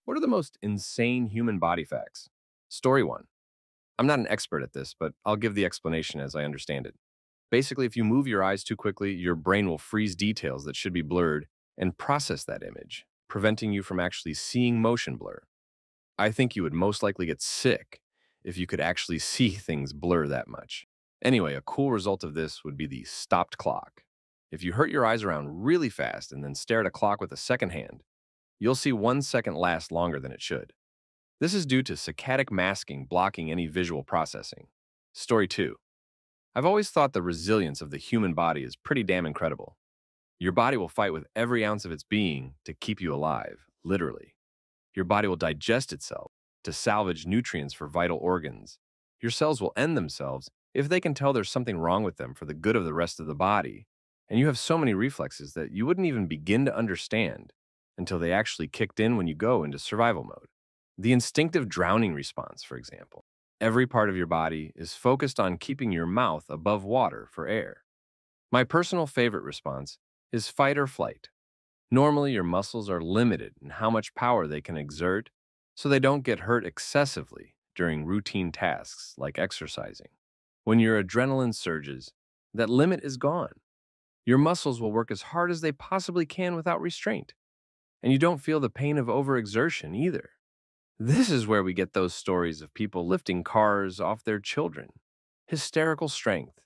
What are the most insane human body facts? Story 1. I'm not an expert at this, but I'll give the explanation as I understand it. Basically, if you move your eyes too quickly, your brain will freeze details that should be blurred and process that image, preventing you from actually seeing motion blur. I think you would most likely get sick if you could actually see things blur that much. Anyway, a cool result of this would be the stopped clock. If you hurt your eyes around really fast and then stare at a clock with a second hand, you'll see 1 second last longer than it should. This is due to saccadic masking blocking any visual processing. Story 2. I've always thought the resilience of the human body is pretty damn incredible. Your body will fight with every ounce of its being to keep you alive, literally. Your body will digest itself to salvage nutrients for vital organs. Your cells will end themselves if they can tell there's something wrong with them for the good of the rest of the body. And you have so many reflexes that you wouldn't even begin to understand until they actually kicked in when you go into survival mode. The instinctive drowning response, for example. Every part of your body is focused on keeping your mouth above water for air. My personal favorite response is fight or flight. Normally, your muscles are limited in how much power they can exert, so they don't get hurt excessively during routine tasks like exercising. When your adrenaline surges, that limit is gone. Your muscles will work as hard as they possibly can without restraint, and you don't feel the pain of overexertion either. This is where we get those stories of people lifting cars off their children. Hysterical strength.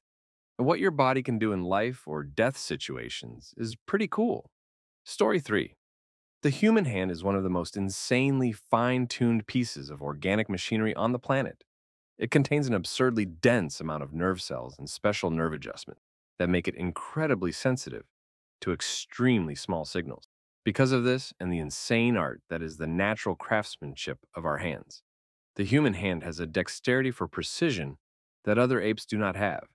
What your body can do in life or death situations is pretty cool. Story 3. The human hand is one of the most insanely fine-tuned pieces of organic machinery on the planet. It contains an absurdly dense amount of nerve cells and special nerve adjustments that make it incredibly sensitive to extremely small signals. Because of this and the insane art that is the natural craftsmanship of our hands, the human hand has a dexterity for precision that other apes do not have,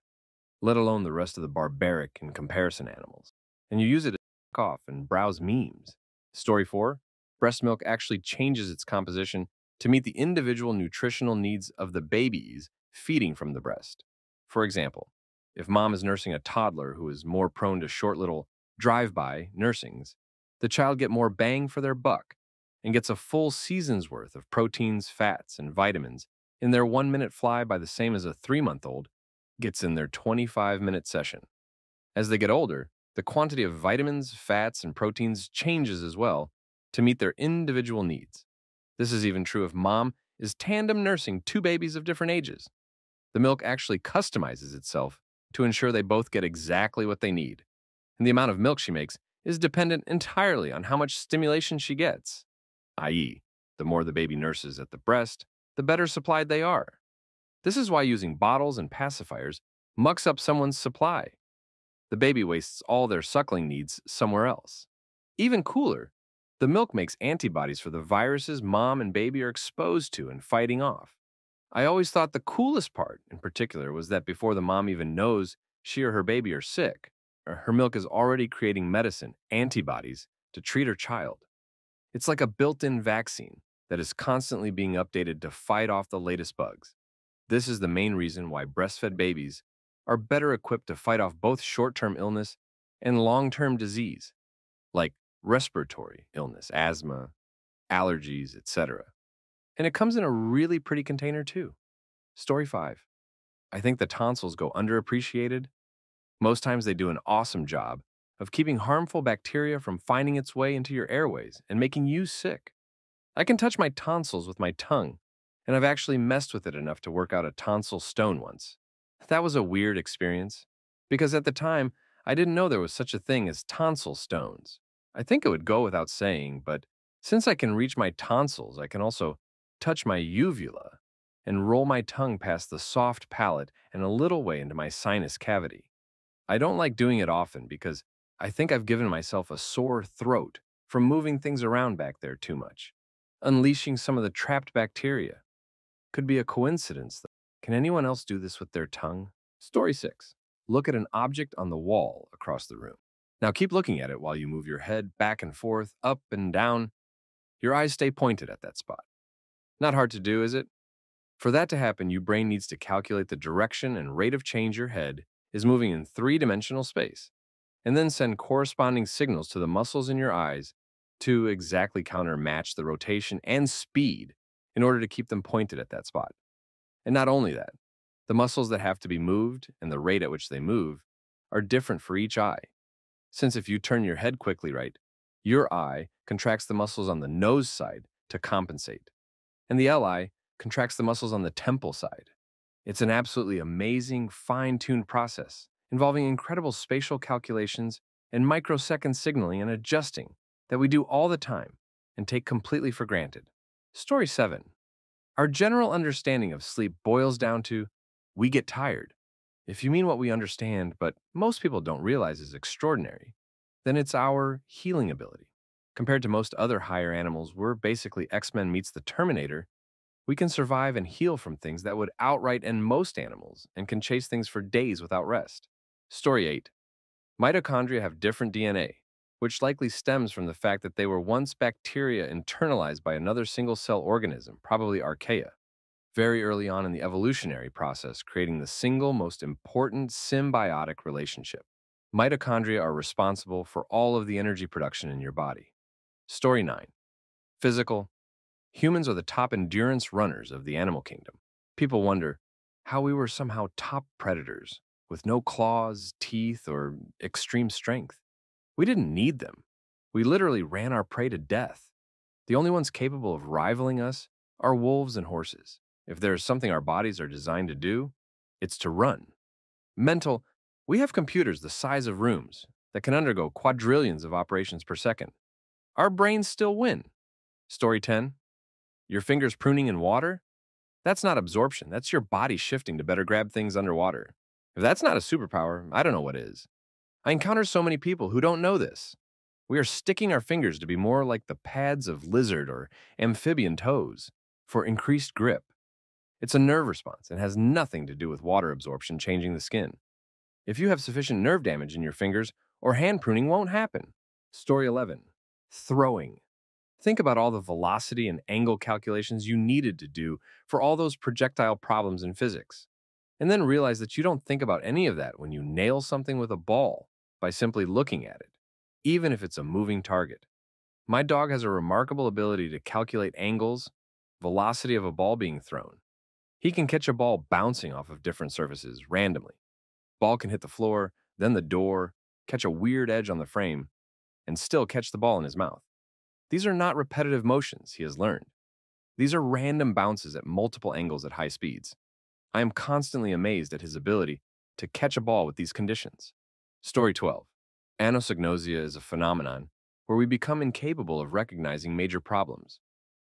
let alone the rest of the barbaric and comparison animals. And you use it to click off and browse memes. Story 4. Breast milk actually changes its composition to meet the individual nutritional needs of the babies feeding from the breast. For example, if mom is nursing a toddler who is more prone to short little drive-by nursings, the child get more bang for their buck and gets a full season's worth of proteins, fats, and vitamins in their 1-minute fly by the same as a 3-month-old gets in their 25-minute session. As they get older, the quantity of vitamins, fats, and proteins changes as well to meet their individual needs. This is even true if mom is tandem nursing 2 babies of different ages. The milk actually customizes itself to ensure they both get exactly what they need, and the amount of milk she makes is dependent entirely on how much stimulation she gets, i.e., the more the baby nurses at the breast, the better supplied they are. This is why using bottles and pacifiers mucks up someone's supply. The baby wastes all their suckling needs somewhere else. Even cooler, the milk makes antibodies for the viruses mom and baby are exposed to and fighting off. I always thought the coolest part, in particular, was that before the mom even knows she or her baby are sick, her milk is already creating medicine, antibodies, to treat her child. It's like a built-in vaccine that is constantly being updated to fight off the latest bugs. This is the main reason why breastfed babies are better equipped to fight off both short-term illness and long-term disease, like respiratory illness, asthma, allergies, etc. And it comes in a really pretty container too. Story 5. I think the tonsils go underappreciated. Most times they do an awesome job of keeping harmful bacteria from finding its way into your airways and making you sick. I can touch my tonsils with my tongue, and I've actually messed with it enough to work out a tonsil stone once. That was a weird experience, because at the time, I didn't know there was such a thing as tonsil stones. I think it would go without saying, but since I can reach my tonsils, I can also touch my uvula and roll my tongue past the soft palate and a little way into my sinus cavity. I don't like doing it often because I think I've given myself a sore throat from moving things around back there too much, unleashing some of the trapped bacteria. Could be a coincidence, though. Can anyone else do this with their tongue? Story 6. Look at an object on the wall across the room. Now keep looking at it while you move your head back and forth, up and down. Your eyes stay pointed at that spot. Not hard to do, is it? For that to happen, your brain needs to calculate the direction and rate of change your head is moving in 3-dimensional space, and then send corresponding signals to the muscles in your eyes to exactly countermatch the rotation and speed in order to keep them pointed at that spot. And not only that, the muscles that have to be moved and the rate at which they move are different for each eye. Since if you turn your head quickly right, your eye contracts the muscles on the nose side to compensate, and the LI contracts the muscles on the temple side. It's an absolutely amazing, fine-tuned process involving incredible spatial calculations and microsecond signaling and adjusting that we do all the time and take completely for granted. Story 7. Our general understanding of sleep boils down to we get tired. If you mean what we understand, but most people don't realize is extraordinary, then it's our healing ability. Compared to most other higher animals, we're basically X-Men meets the Terminator. We can survive and heal from things that would outright end most animals and can chase things for days without rest. Story 8. Mitochondria have different DNA, which likely stems from the fact that they were once bacteria internalized by another single-cell organism, probably archaea, very early on in the evolutionary process, creating the single most important symbiotic relationship. Mitochondria are responsible for all of the energy production in your body. Story 9. Physical. Humans are the top endurance runners of the animal kingdom. People wonder how we were somehow top predators with no claws, teeth, or extreme strength. We didn't need them. We literally ran our prey to death. The only ones capable of rivaling us are wolves and horses. If there is something our bodies are designed to do, it's to run. Mental. We have computers the size of rooms that can undergo quadrillions of operations per second. Our brains still win. Story 10. Your fingers pruning in water? That's not absorption. That's your body shifting to better grab things underwater. If that's not a superpower, I don't know what is. I encounter so many people who don't know this. We are sticking our fingers to be more like the pads of lizard or amphibian toes for increased grip. It's a nerve response and has nothing to do with water absorption changing the skin. If you have sufficient nerve damage in your fingers, or hand pruning won't happen. Story 11. Throwing. Think about all the velocity and angle calculations you needed to do for all those projectile problems in physics. And then realize that you don't think about any of that when you nail something with a ball by simply looking at it, even if it's a moving target. My dog has a remarkable ability to calculate angles, velocity of a ball being thrown. He can catch a ball bouncing off of different surfaces randomly. Ball can hit the floor, then the door, catch a weird edge on the frame, and still catch the ball in his mouth. These are not repetitive motions he has learned. These are random bounces at multiple angles at high speeds. I am constantly amazed at his ability to catch a ball with these conditions. Story 12. Anosognosia is a phenomenon where we become incapable of recognizing major problems.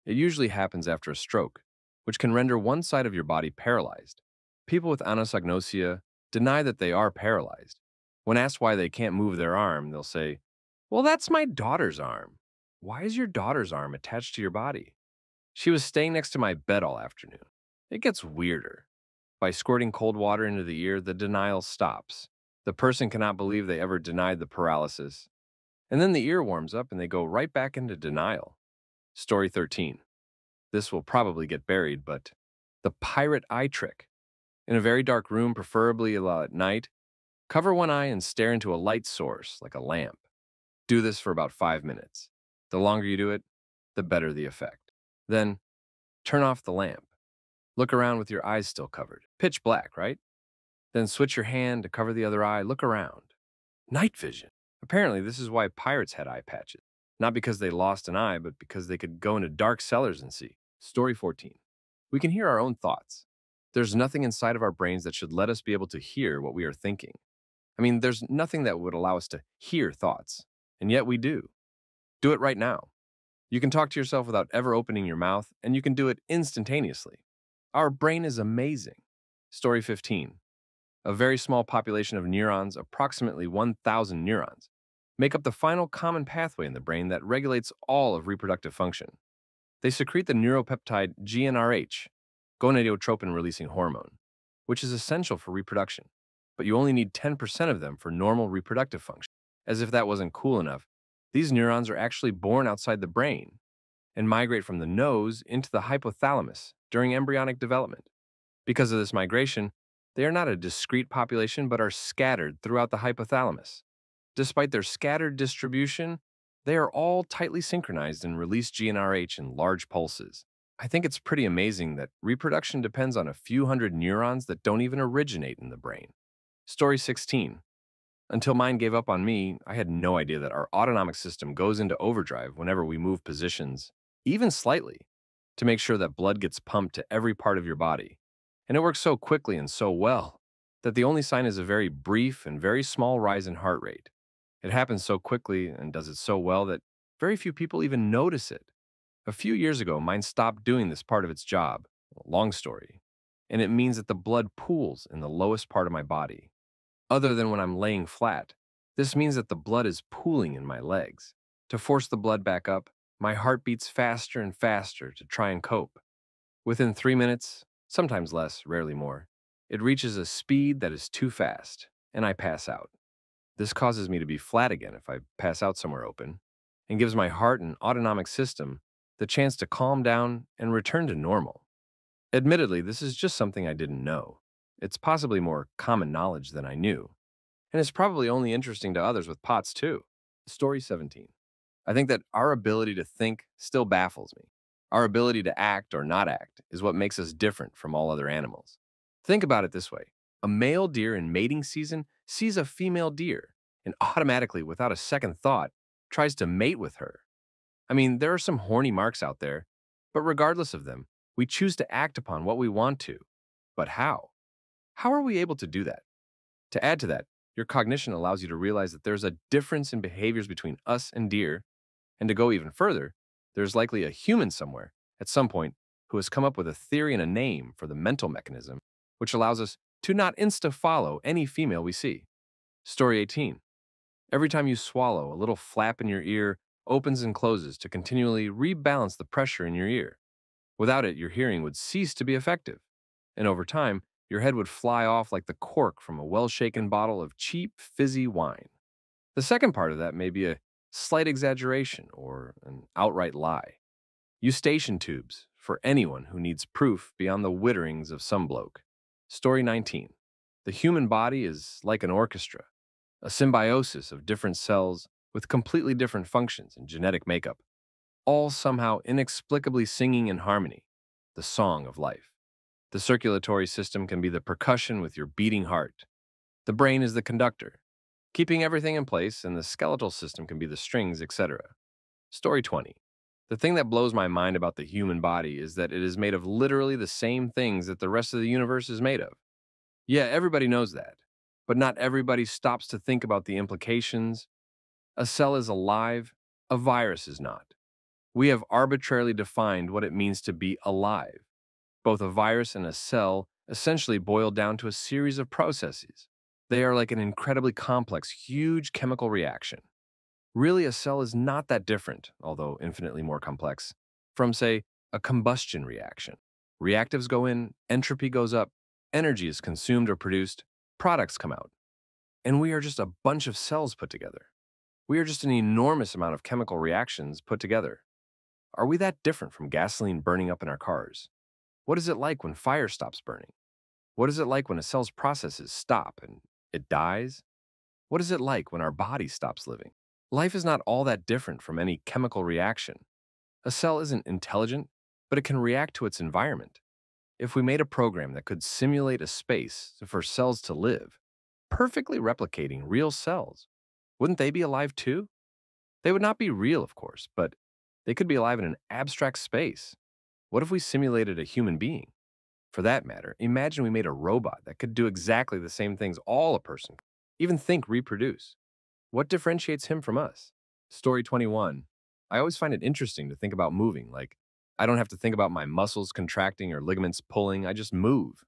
It usually happens after a stroke, which can render one side of your body paralyzed. People with anosognosia deny that they are paralyzed. When asked why they can't move their arm, they'll say, "Well, that's my daughter's arm." Why is your daughter's arm attached to your body? She was staying next to my bed all afternoon. It gets weirder. By squirting cold water into the ear, the denial stops. The person cannot believe they ever denied the paralysis. And then the ear warms up and they go right back into denial. Story 13. This will probably get buried, but the pirate eye trick. In a very dark room, preferably at night, cover one eye and stare into a light source, like a lamp. Do this for about 5 minutes. The longer you do it, the better the effect. Then, turn off the lamp. Look around with your eyes still covered. Pitch black, right? Then switch your hand to cover the other eye. Look around. Night vision. Apparently, this is why pirates had eye patches. Not because they lost an eye, but because they could go into dark cellars and see. Story 14. We can hear our own thoughts. There's nothing inside of our brains that should let us be able to hear what we are thinking. I mean, there's nothing that would allow us to hear thoughts, and yet we do. Do it right now. You can talk to yourself without ever opening your mouth, and you can do it instantaneously. Our brain is amazing. Story 15. A very small population of neurons, approximately 1,000 neurons, make up the final common pathway in the brain that regulates all of reproductive function. They secrete the neuropeptide GnRH, gonadotropin-releasing hormone, which is essential for reproduction, but you only need 10% of them for normal reproductive function. As if that wasn't cool enough, these neurons are actually born outside the brain and migrate from the nose into the hypothalamus during embryonic development. Because of this migration, they are not a discrete population but are scattered throughout the hypothalamus. Despite their scattered distribution, They are all tightly synchronized and release GnRH in large pulses. I think it's pretty amazing that reproduction depends on a few hundred neurons that don't even originate in the brain. Story 16. Until mine gave up on me, I had no idea that our autonomic system goes into overdrive whenever we move positions, even slightly, to make sure that blood gets pumped to every part of your body. And it works so quickly and so well that the only sign is a very brief and very small rise in heart rate. It happens so quickly and does it so well that very few people even notice it. A few years ago, mine stopped doing this part of its job. Long story. And it means that the blood pools in the lowest part of my body. Other than when I'm laying flat, this means that the blood is pooling in my legs. To force the blood back up, my heart beats faster and faster to try and cope. Within 3 minutes, sometimes less, rarely more, it reaches a speed that is too fast, and I pass out. This causes me to be flat again if I pass out somewhere open, and gives my heart and autonomic system the chance to calm down and return to normal. Admittedly, this is just something I didn't know. It's possibly more common knowledge than I knew, and it's probably only interesting to others with POTS too. Story 17. I think that our ability to think still baffles me. Our ability to act or not act is what makes us different from all other animals. Think about it this way. A male deer in mating season sees a female deer and automatically, without a second thought, tries to mate with her. I mean, there are some horny marks out there, but regardless of them, we choose to act upon what we want to. But how? How are we able to do that? To add to that, your cognition allows you to realize that there's a difference in behaviors between us and deer, and to go even further, there's likely a human somewhere, at some point, who has come up with a theory and a name for the mental mechanism, which allows us to not insta-follow any female we see. Story 18. Every time you swallow, a little flap in your ear opens and closes to continually rebalance the pressure in your ear. Without it, your hearing would cease to be effective, and over time, your head would fly off like the cork from a well-shaken bottle of cheap, fizzy wine. The second part of that may be a slight exaggeration or an outright lie. Eustachian tubes for anyone who needs proof beyond the witterings of some bloke. Story 19. The human body is like an orchestra, a symbiosis of different cells with completely different functions and genetic makeup, all somehow inexplicably singing in harmony, the song of life. The circulatory system can be the percussion with your beating heart. The brain is the conductor, keeping everything in place, and the skeletal system can be the strings, etc. Story 20. The thing that blows my mind about the human body is that it is made of literally the same things that the rest of the universe is made of. Yeah, everybody knows that, but not everybody stops to think about the implications. A cell is alive, a virus is not. We have arbitrarily defined what it means to be alive. Both a virus and a cell essentially boil down to a series of processes. They are like an incredibly complex, huge chemical reaction. Really, a cell is not that different, although infinitely more complex, from, say, a combustion reaction. Reactives go in, entropy goes up, energy is consumed or produced, products come out. And we are just a bunch of cells put together. We are just an enormous amount of chemical reactions put together. Are we that different from gasoline burning up in our cars? What is it like when fire stops burning? What is it like when a cell's processes stop and it dies? What is it like when our body stops living? Life is not all that different from any chemical reaction. A cell isn't intelligent, but it can react to its environment. If we made a program that could simulate a space for cells to live, perfectly replicating real cells, wouldn't they be alive too? They would not be real, of course, but they could be alive in an abstract space. What if we simulated a human being? For that matter, imagine we made a robot that could do exactly the same things all a person, even think, reproduce. What differentiates him from us? Story 21. I always find it interesting to think about moving. Like, I don't have to think about my muscles contracting or ligaments pulling. I just move.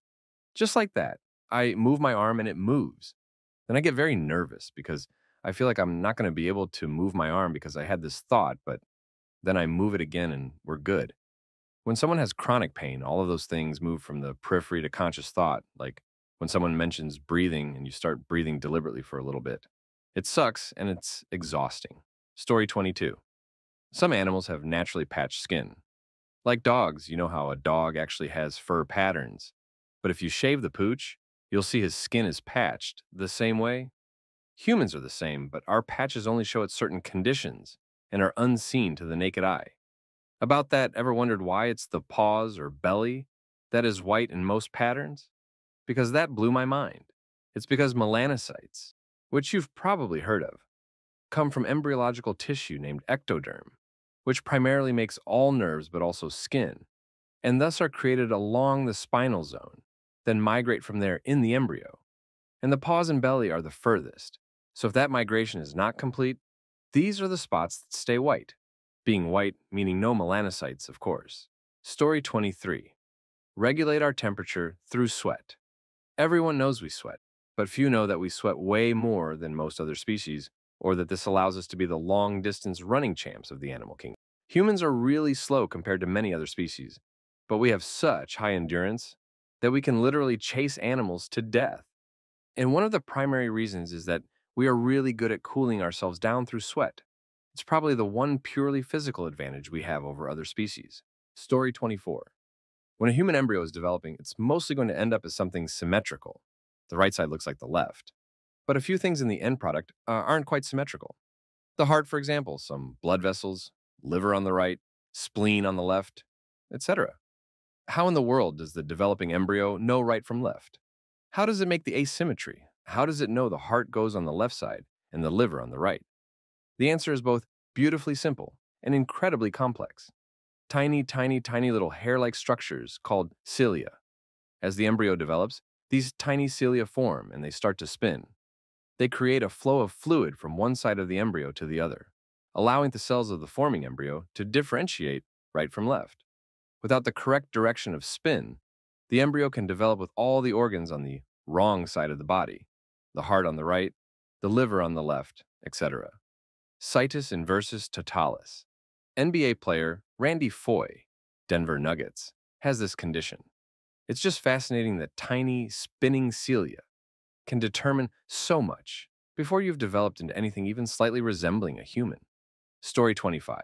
Just like that. I move my arm and it moves. Then I get very nervous because I feel like I'm not going to be able to move my arm because I had this thought, but then I move it again and we're good. When someone has chronic pain, all of those things move from the periphery to conscious thought, like when someone mentions breathing and you start breathing deliberately for a little bit. It sucks and it's exhausting. Story 22. Some animals have naturally patched skin. Like dogs, you know how a dog actually has fur patterns. But if you shave the pooch, you'll see his skin is patched the same way. Humans are the same, but our patches only show at certain conditions, and are unseen to the naked eye. About that, ever wondered why it's the pause or belly that is white in most patterns? Because that blew my mind. It's because melanocytes, which you've probably heard of, come from embryological tissue named ectoderm, which primarily makes all nerves but also skin, and thus are created along the spinal zone, then migrate from there in the embryo. And the pause and belly are the furthest. So if that migration is not complete, these are the spots that stay white. Being white meaning no melanocytes, of course. Story 23. Regulate our temperature through sweat. Everyone knows we sweat, but few know that we sweat way more than most other species, or that this allows us to be the long-distance running champs of the animal kingdom. Humans are really slow compared to many other species, but we have such high endurance that we can literally chase animals to death. And one of the primary reasons is that we are really good at cooling ourselves down through sweat. It's probably the one purely physical advantage we have over other species. Story 24. When a human embryo is developing, it's mostly going to end up as something symmetrical. The right side looks like the left. But a few things in the end product aren't quite symmetrical. The heart, for example, some blood vessels, liver on the right, spleen on the left, etc. How in the world does the developing embryo know right from left? How does it make the asymmetry? How does it know the heart goes on the left side and the liver on the right? The answer is both beautifully simple and incredibly complex. Tiny, tiny, tiny little hair-like structures called cilia. As the embryo develops, these tiny cilia form and they start to spin. They create a flow of fluid from one side of the embryo to the other, allowing the cells of the forming embryo to differentiate right from left. Without the correct direction of spin, the embryo can develop with all the organs on the wrong side of the body, the heart on the right, the liver on the left, etc. Situs inversus totalis. NBA player Randy Foye, Denver Nuggets, has this condition. It's just fascinating that tiny, spinning cilia can determine so much before you've developed into anything even slightly resembling a human. Story 25.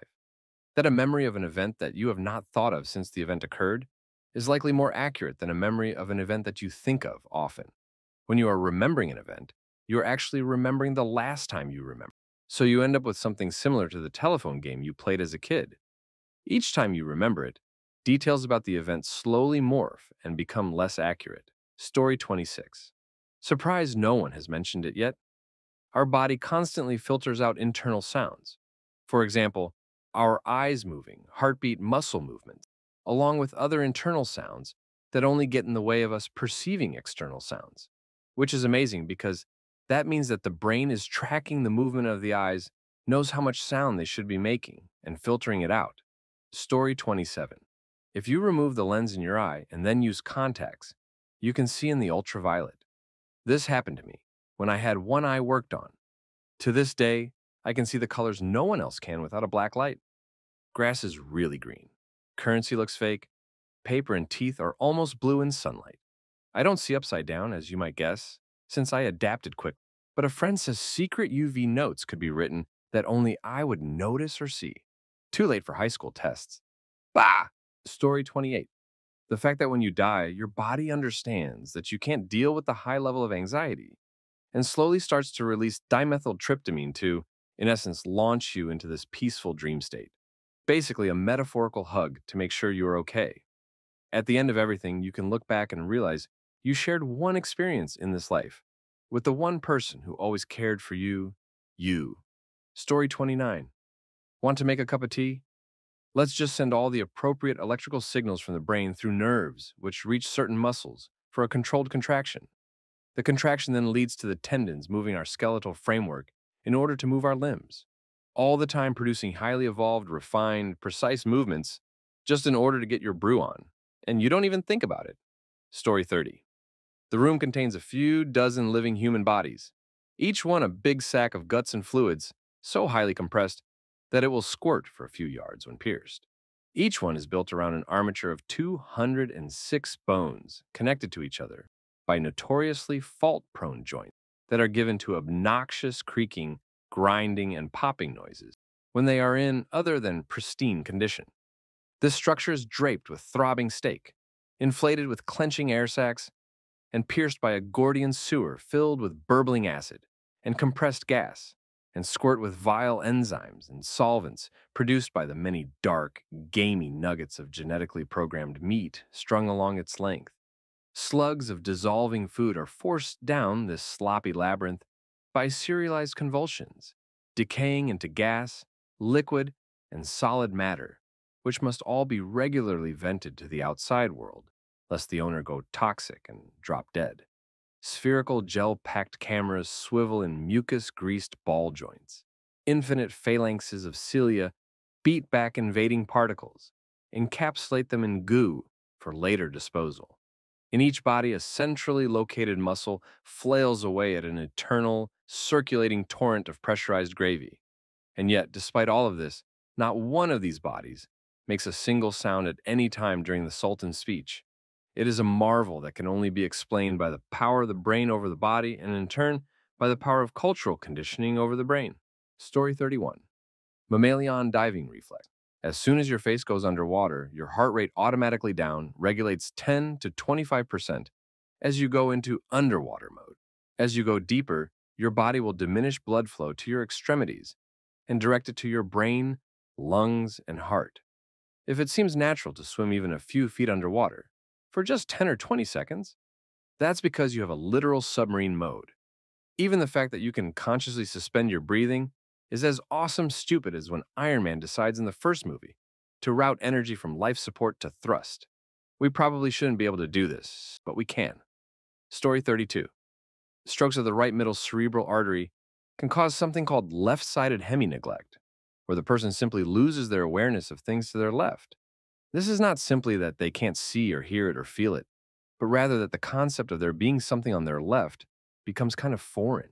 That a memory of an event that you have not thought of since the event occurred is likely more accurate than a memory of an event that you think of often. When you are remembering an event, you are actually remembering the last time you remember. So you end up with something similar to the telephone game you played as a kid. Each time you remember it, details about the event slowly morph and become less accurate. Story 26. Surprised no one has mentioned it yet? Our body constantly filters out internal sounds. For example, our eyes moving, heartbeat, muscle movements, along with other internal sounds that only get in the way of us perceiving external sounds. Which is amazing because that means that the brain is tracking the movement of the eyes, knows how much sound they should be making, and filtering it out. Story 27. If you remove the lens in your eye and then use contacts, you can see in the ultraviolet. This happened to me when I had one eye worked on. To this day, I can see the colors no one else can without a black light. Grass is really green. Currency looks fake. Paper and teeth are almost blue in sunlight. I don't see upside down, as you might guess, since I adapted quick. But a friend says secret UV notes could be written that only I would notice or see. Too late for high school tests. Bah! Story 28. The fact that when you die, your body understands that you can't deal with the high level of anxiety and slowly starts to release dimethyltryptamine to, in essence, launch you into this peaceful dream state. Basically, a metaphorical hug to make sure you are okay. At the end of everything, you can look back and realize you shared one experience in this life with the one person who always cared for you, you. Story 29. Want to make a cup of tea? Let's just send all the appropriate electrical signals from the brain through nerves, which reach certain muscles, for a controlled contraction. The contraction then leads to the tendons moving our skeletal framework in order to move our limbs, all the time producing highly evolved, refined, precise movements just in order to get your brew on. And you don't even think about it. Story 30. The room contains a few dozen living human bodies, each one a big sack of guts and fluids, so highly compressed that it will squirt for a few yards when pierced. Each one is built around an armature of 206 bones connected to each other by notoriously fault-prone joints that are given to obnoxious creaking, grinding, and popping noises when they are in other than pristine condition. This structure is draped with throbbing steak, inflated with clenching air sacs, and pierced by a Gordian sewer filled with burbling acid and compressed gas, and squirt with vile enzymes and solvents produced by the many dark, gamey nuggets of genetically programmed meat strung along its length. Slugs of dissolving food are forced down this sloppy labyrinth by serialized convulsions, decaying into gas, liquid, and solid matter, which must all be regularly vented to the outside world, lest the owner go toxic and drop dead. Spherical gel-packed cameras swivel in mucus-greased ball joints. Infinite phalanxes of cilia beat back invading particles, encapsulate them in goo for later disposal. In each body, a centrally located muscle flails away at an eternal, circulating torrent of pressurized gravy. And yet, despite all of this, not one of these bodies makes a single sound at any time during the Sultan speech. It is a marvel that can only be explained by the power of the brain over the body, and in turn, by the power of cultural conditioning over the brain. Story 31. Mammalian diving reflex. As soon as your face goes underwater, your heart rate automatically down regulates 10 to 25% as you go into underwater mode. As you go deeper, your body will diminish blood flow to your extremities and direct it to your brain, lungs, and heart. If it seems natural to swim even a few feet underwater, for just 10 or 20 seconds, that's because you have a literal submarine mode. Even the fact that you can consciously suspend your breathing is as awesome stupid as when Iron Man decides in the first movie to route energy from life support to thrust. We probably shouldn't be able to do this, but we can. Story 32. Strokes of the right middle cerebral artery can cause something called left-sided hemi-neglect, where the person simply loses their awareness of things to their left. This is not simply that they can't see or hear it or feel it, but rather that the concept of there being something on their left becomes kind of foreign.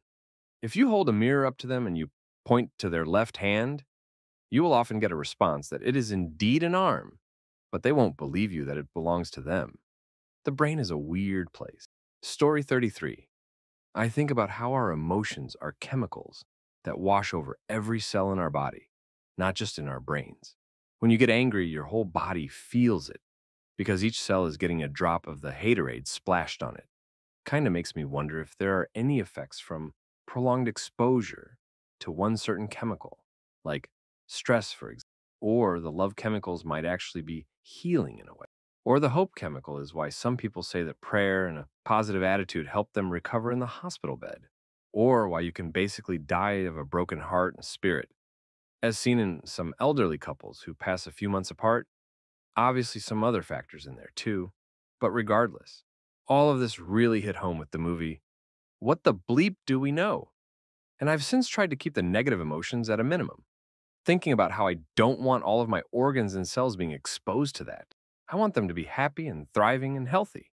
If you hold a mirror up to them and you point to their left hand, you will often get a response that it is indeed an arm, but they won't believe you that it belongs to them. The brain is a weird place. Story 33. I think about how our emotions are chemicals that wash over every cell in our body, not just in our brains. When you get angry, your whole body feels it because each cell is getting a drop of the haterade splashed on it. Kind of makes me wonder if there are any effects from prolonged exposure to one certain chemical, like stress, for example, or the love chemicals might actually be healing in a way. Or the hope chemical is why some people say that prayer and a positive attitude help them recover in the hospital bed. Or why you can basically die of a broken heart and spirit, as seen in some elderly couples who pass a few months apart. Obviously, some other factors in there too. But regardless, all of this really hit home with the movie, What the Bleep Do We Know? And I've since tried to keep the negative emotions at a minimum, thinking about how I don't want all of my organs and cells being exposed to that. I want them to be happy and thriving and healthy.